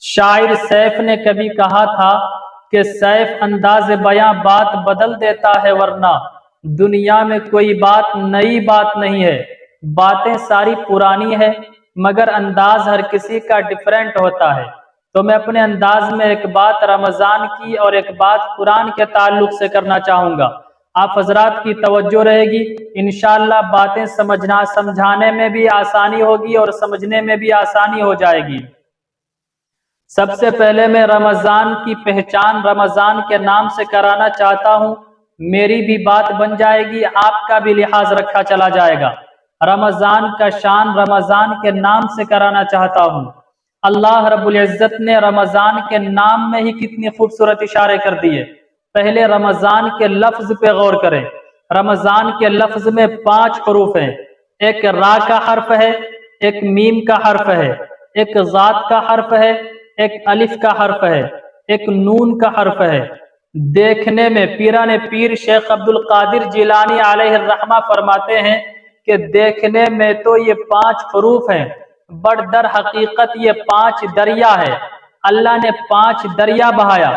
شاعر سیف نے کبھی کہا تھا کہ سیف انداز بیاں بات بدل دیتا ہے، ورنہ دنیا میں کوئی بات نئی بات نہیں ہے۔ باتیں ساری پرانی ہے مگر انداز ہر کسی کا ڈیفرنٹ ہوتا ہے۔ تو میں اپنے انداز میں ایک بات رمضان کی اور ایک بات قرآن کے تعلق سے کرنا چاہوں گا۔ آپ حضرات کی توجہ رہے گی، انشاءاللہ باتیں سمجھانے میں بھی آسانی ہوگی اور سمجھنے میں بھی آسانی ہو جائے گی۔ سب سے پہلے میں رمضان کی پہچان رمضان کے نام سے کرانا چاہتا ہوں۔ میری بھی بات بن جائے گی، آپ کا بھی لحاظ رکھا چلا جائے گا۔ رمضان کا شان رمضان کے نام سے کرانا چاہتا ہوں۔ اللہ رب العزت نے رمضان کے نام میں ہی کتنی خوبصورت اشارے کر دیے۔ پہلے رمضان کے لفظ پہ غور کریں۔ رمضان کے لفظ میں 5 حروف ہیں۔ ایک را کا حرف ہے، ایک میم کا حرف ہے، ایک ذات کا حرف ہے، ایک الف کا حرف ہے، ایک نون کا حرف ہے۔ دیکھنے میں پیران پیر شیخ عبد القادر جیلانی علیہ الرحمہ فرماتے ہیں کہ دیکھنے میں تو یہ 5 حروف ہیں، بڑ در حقیقت یہ 5 دریا ہے۔ اللہ نے 5 دریا بہایا،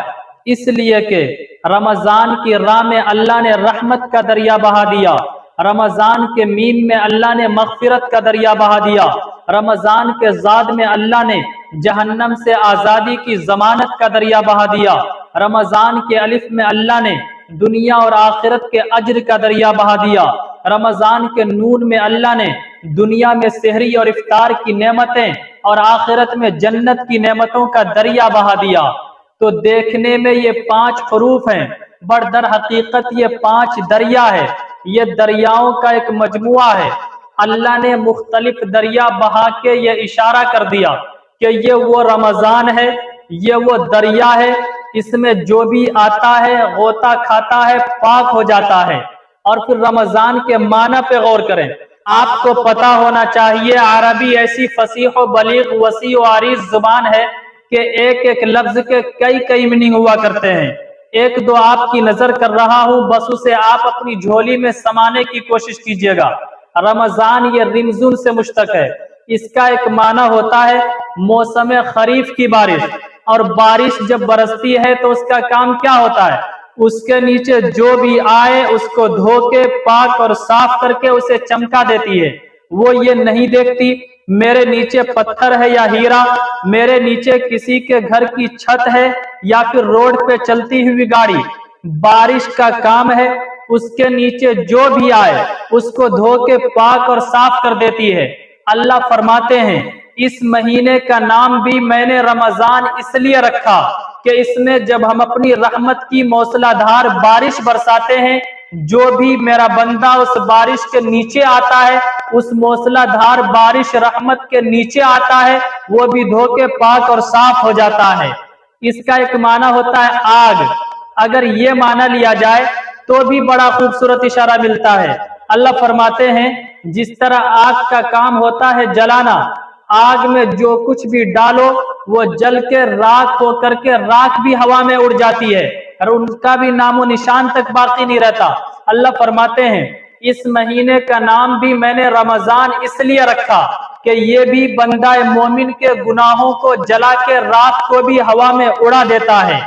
اس لیے کہ رمضان کی راہ میں اللہ نے رحمت کا دریا بہا دیا، رمضان کے میم میں اللہ نے مغفرت کا دریا بہا دیا، رمضان کے زاد میں اللہ نے جہنم سے آزادی کی ضمانت کا دریا بہا دیا، رمضان کے الف میں اللہ نے دنیا اور آخرت کے اجر کا دریا بہا دیا، رمضان کے نون میں اللہ نے دنیا میں سحری اور افطار کی نعمتیں اور آخرت میں جنت کی نعمتوں کا دریا بہا دیا۔ تو دیکھنے میں یہ 5 حروف ہیں، بڑ در حقیقت یہ 5 دریا ہے۔ یہ دریاؤں کا ایک مجموعہ ہے۔ اللہ نے مختلف دریا بہا کے یہ اشارہ کر دیا کہ یہ وہ رمضان ہے، یہ وہ دریا ہے، اس میں جو بھی آتا ہے غوطہ کھاتا ہے، پاک ہو جاتا ہے۔ اور پھر رمضان کے معنی پہ غور کریں۔ آپ کو پتا ہونا چاہیے عربی ایسی فصیح و بلیغ وسیع و عریض زبان ہے کہ ایک ایک لفظ کے کئی میننگ ہوا کرتے ہیں۔ ایک دو آپ کی نظر کر رہا ہوں، بس اسے آپ اپنی جھولی میں سمانے کی کوشش کیجیے گا۔ رمضان یہ رمضان سے مشتق ہے۔ اس کا ایک معنی ہوتا ہے موسم خریف کی بارش، اور بارش جب برستی ہے تو اس کا کام کیا ہوتا ہے؟ اس کے نیچے جو بھی آئے اس کو دھو کے پاک اور صاف کر کے اسے چمکا دیتی ہے۔ وہ یہ نہیں دیکھتی میرے نیچے پتھر ہے یا ہیرا، میرے نیچے کسی کے گھر کی چھت ہے یا پھر روڈ پہ چلتی ہوئی گاڑی۔ بارش کا کام ہے اس کے نیچے جو بھی آئے اس کو دھو کے پاک اور صاف کر دیتی ہے۔ اللہ فرماتے ہیں اس مہینے کا نام بھی میں نے رمضان اس لیے رکھا کہ اس میں جب ہم اپنی رحمت کی موسلا دھار بارش برساتے ہیں، جو بھی میرا بندہ اس بارش کے نیچے آتا ہے، اس موسلا دھار بارش رحمت کے نیچے آتا ہے، وہ بھی دھو کے پاک اور صاف ہو جاتا ہے۔ اس کا ایک معنی ہوتا ہے آگ۔ اگر یہ معنی لیا جائے تو بھی بڑا خوبصورت اشارہ ملتا ہے۔ اللہ فرماتے ہیں جس طرح آگ کا کام ہوتا ہے جلانا، آگ میں جو کچھ بھی ڈالو وہ جل کے راکھ ہو کر کے راکھ بھی ہوا میں اڑ جاتی ہے اور ان کا بھی نام و نشان تک باقی نہیں رہتا۔ اللہ فرماتے ہیں اس مہینے کا نام بھی میں نے رمضان اس لیے رکھا کہ یہ بھی بندہ مومن کے گناہوں کو جلا کے راکھ کو بھی ہوا میں اڑا دیتا ہے۔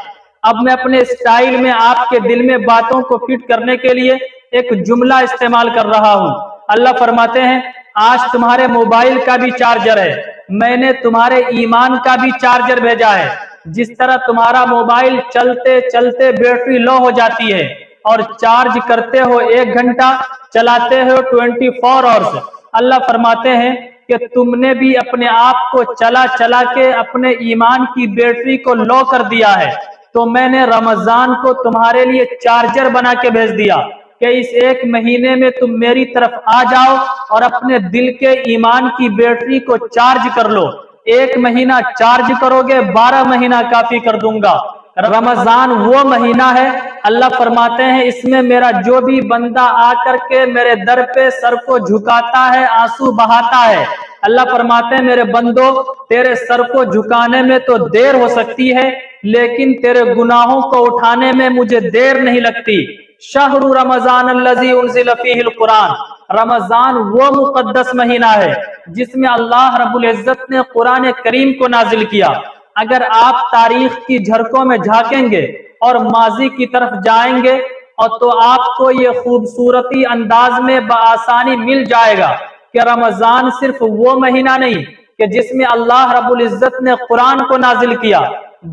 اب میں اپنے اسٹائل میں آپ کے دل میں باتوں کو فٹ کرنے کے لیے ایک جملہ استعمال کر رہا ہوں۔ اللہ فرماتے ہیں آج تمہارے موبائل کا بھی چارجر ہے، میں نے تمہارے ایمان کا بھی چارجر بھیجا ہے۔ جس طرح تمہارا موبائل چلتے چلتے بیٹری لو ہو جاتی ہے اور چارج کرتے ہو 1 گھنٹہ، چلاتے ہو 24 آورس، اللہ فرماتے ہیں کہ تم نے بھی اپنے آپ کو چلا کے اپنے ایمان کی بیٹری کو لو کر دیا ہے، تو میں نے رمضان کو تمہارے لیے چارجر بنا کے بھیج دیا کہ اس 1 مہینے میں تم میری طرف آ جاؤ اور اپنے دل کے ایمان کی بیٹری کو چارج کر لو۔ 1 مہینہ چارج کرو گے، 12 مہینہ کافی کر دوں گا۔ رمضان وہ مہینہ ہے، اللہ فرماتے ہیں اس میں میرا جو بھی بندہ آ کر کے میرے در پہ سر کو جھکاتا ہے، آنسو بہاتا ہے، اللہ فرماتے ہیں میرے بندو تیرے سر کو جھکانے میں تو دیر ہو سکتی ہے لیکن تیرے گناہوں کو اٹھانے میں مجھے دیر نہیں لگتی۔ شہر رمضان الذی انزل فیہ القرآن، رمضان وہ مقدس مہینہ ہے جس میں اللہ رب العزت نے قرآن کریم کو نازل کیا۔ اگر آپ تاریخ کی جھرکوں میں جھانکیں گے اور ماضی کی طرف جائیں گے اور تو آپ کو یہ خوبصورتی انداز میں بآسانی مل جائے گا کہ رمضان صرف وہ مہینہ نہیں کہ جس میں اللہ رب العزت نے قرآن کو نازل کیا،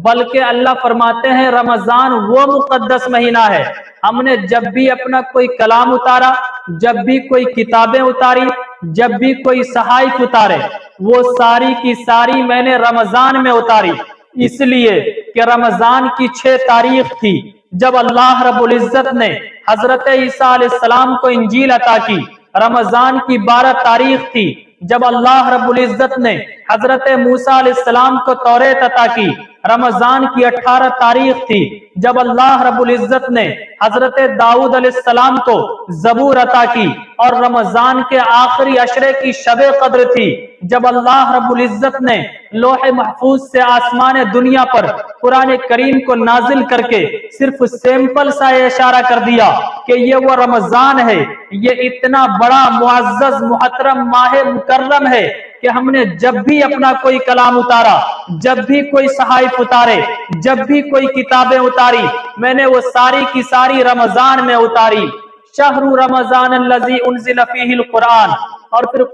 بلکہ اللہ فرماتے ہیں رمضان وہ مقدس مہینہ ہے، ہم نے جب بھی اپنا کوئی کلام اتارا، جب بھی کوئی کتابیں اتاری، جب بھی کوئی صحائف اتارے، وہ ساری کی ساری میں نے رمضان میں اتاری، اس لیے کہ رمضان کی 6 تاریخ تھی جب اللہ رب العزت نے حضرت عیسیٰ علیہ السلام کو انجیل عطا کی، رمضان کی 12 تاریخ تھی جب اللہ رب العزت نے حضرت موسیٰ علیہ السلام کو توریت عطا کی، رمضان کی 18 تاریخ تھی جب اللہ رب العزت نے حضرت داؤد علیہ السلام کو زبور عطا کی، اور رمضان کے آخری عشرے کی شب قدر تھی جب اللہ رب العزت نے لوح محفوظ سے آسمان دنیا پر قرآن کریم کو نازل کر کے صرف سیمپل سا اشارہ کر دیا کہ یہ وہ رمضان ہے، یہ اتنا بڑا معزز محترم ماہ مکرم ہے کہ ہم نے جب بھی اپنا کوئی کلام اتارا، جب بھی کوئی صحائف اتارے، جب بھی کوئی کتابیں اتاری، میں نے وہ ساری کی ساری رمضان میں اتاری۔ شہر رمضان الذی انزل فیہ القرآن، اور پھر